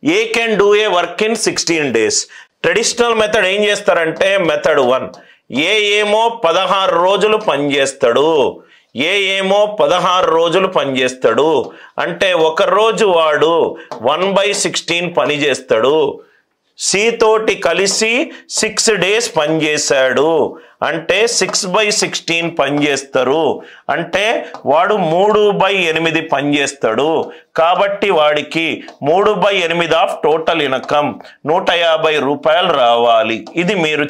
A can do a work in 16 days. Traditional method ఏం చేస్తారంటే method 1, ఏ ఏమో 16 రోజులు పనిచేస్తాడు, ఏమో 16 రోజులు పనిచేస్తాడు అంటే ఒక రోజు వాడు 1/16 పని చేస్తాడు. సి తోటి కలిసి 6 days పనిచేశాడు అంటే 6/16 పనిచేస్తారు అంటే వాడు 3/8 పనిచేస్తాడు. కాబట్టి వాడికి 3/8 ఆఫ్ టోటల్ ఇన్కమ్ 150 రూపాయలు రావాలి. ఇది మీరు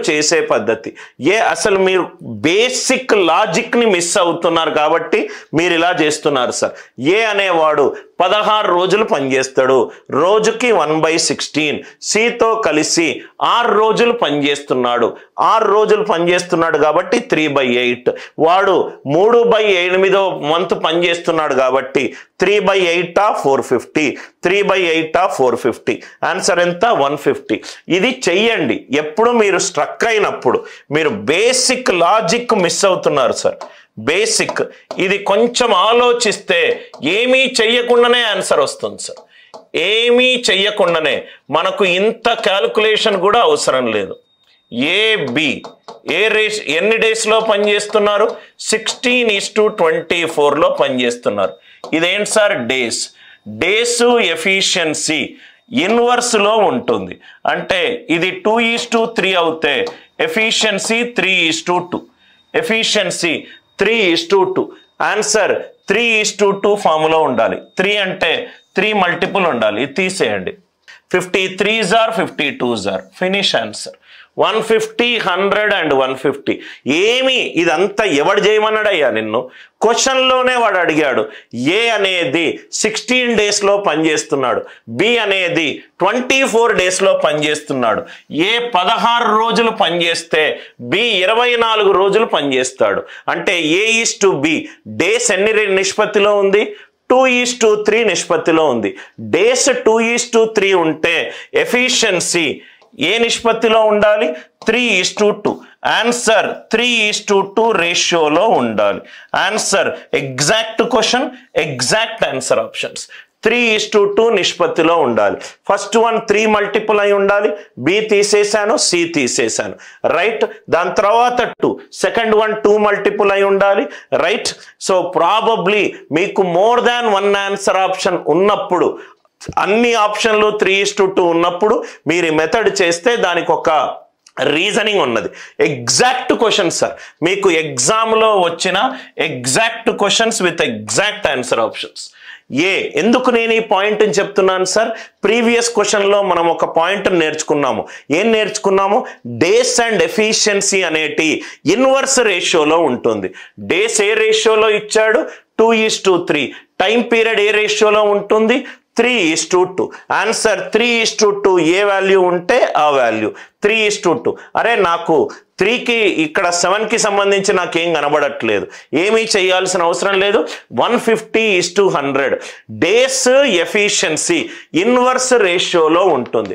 చేసే పద్ధతి. అసలు మీరు బేసిక్ లాజిక్ ని మిస్ అవుతున్నారు కాబట్టి మీరు ఇలా చేస్తున్నారు సార్. అనేవాడు 16 రోజులు పనిచేస్తాడు, రోజుకి 1/16. సితో కలిసి 6 రోజులు పనిచేస్తున్నాడు, 6 రోజులు పనిచేస్తున్నాడు కాబట్టి 3/8. వాడు 3/8వ వంతు పనిచేస్తున్నాడు కాబట్టి 3/8 ఆఫ్ 450, 3/8 ఆఫ్ 450. ఆన్సర్ ఎంత? 150. ఇది చెయ్యండి. ఎప్పుడు మీరు స్ట్రక్ అయినప్పుడు మీరు బేసిక్ లాజిక్ మిస్ అవుతున్నారు సార్. బేసిక్ ఇది కొంచెం ఆలోచిస్తే ఏమీ చెయ్యకుండానే ఆన్సర్ వస్తుంది సార్. ఏమీ చెయ్యకుండానే మనకు ఇంత క్యాల్కులేషన్ కూడా అవసరం లేదు. ఎన్ని డేస్లో పనిచేస్తున్నారు? 16:24లో పనిచేస్తున్నారు. ఇదేంటి సార్? డేస్ ఎఫిషియన్సీ ఇన్వర్స్లో ఉంటుంది. అంటే ఇది 2:3 అవుతే ఎఫిషియన్సీ 3:2. ఎఫిషియన్సీ 3:2. ఆన్సర్ 3:2 ఫార్ములా ఉండాలి. 3 అంటే 3 మల్టిపుల్ ఉండాలి. ఇది తీసేయండి. 53s are 52s are. Finish answer. 150, 100 and 150. ఏమి ఇదంతా ఎవడు చేయమన్నాడయ్యా నిన్ను? క్వశ్చన్లోనే వాడు అడిగాడు. ఏ అనేది 16 daysలో పనిచేస్తున్నాడు, బి అనేది 24 daysలో పనిచేస్తున్నాడు. ఏ 16 రోజులు పనిచేస్తే బి 24 రోజులు పనిచేస్తాడు. అంటే A:B డేస్ ఎన్ని నిష్పత్తిలో ఉంది? 2:3 నిష్పత్తిలో ఉంది. డేస్ 2:3 ఉంటే ఎఫిషియన్సీ ఏ నిష్పత్తిలో ఉండాలి? 3:2. ఆన్సర్ 3:2 రేషియోలో ఉండాలి. Answer exact question, exact answer options. 3:2 నిష్పత్తిలో ఉండాలి. ఫస్ట్ వన్ 3 మల్టిపుల్ అయి ఉండాలి, బి తీసేశాను, సి తీసేశాను, రైట్. దాని తర్వాత 2, సెకండ్ వన్ 2 మల్టిపుల్ అయి ఉండాలి, రైట్. సో ప్రాబబ్లీ మీకు మోర్ దాన్ 1 ఆన్సర్ ఆప్షన్ ఉన్నప్పుడు, అన్ని ఆప్షన్లు 3:2 ఉన్నప్పుడు మీరు ఈ మెథడ్ చేస్తే దానికి ఒక రీజనింగ్ ఉన్నది. ఎగ్జాక్ట్ క్వశ్చన్ సార్, మీకు ఎగ్జామ్లో వచ్చిన exact questions with exact answer options. ఎందుకు నేను ఈ పాయింట్ అని చెప్తున్నాను సార్? ప్రీవియస్ క్వశ్చన్లో మనం ఒక పాయింట్ నేర్చుకున్నాము. ఏం నేర్చుకున్నాము? డేస్ అండ్ ఎఫిషియన్సీ అనేటి ఇన్వర్స్ రేషియోలో ఉంటుంది. డేస్ ఏ రేషియోలో ఇచ్చాడు? 2:3. టైం పీరియడ్ ఏ రేషియోలో ఉంటుంది? 3:2. ఆన్సర్ 3:2. ఏ వాల్యూ ఉంటే ఆ వాల్యూ 3:2. అరే నాకు 3కి ఇక్కడ 7కి సంబంధించి నాకేం కనబడట్లేదు, ఏమీ చేయాల్సిన అవసరం లేదు. 150:100 డేస్ ఎఫిషియన్సీ ఇన్వర్స్ రేషియోలో ఉంటుంది.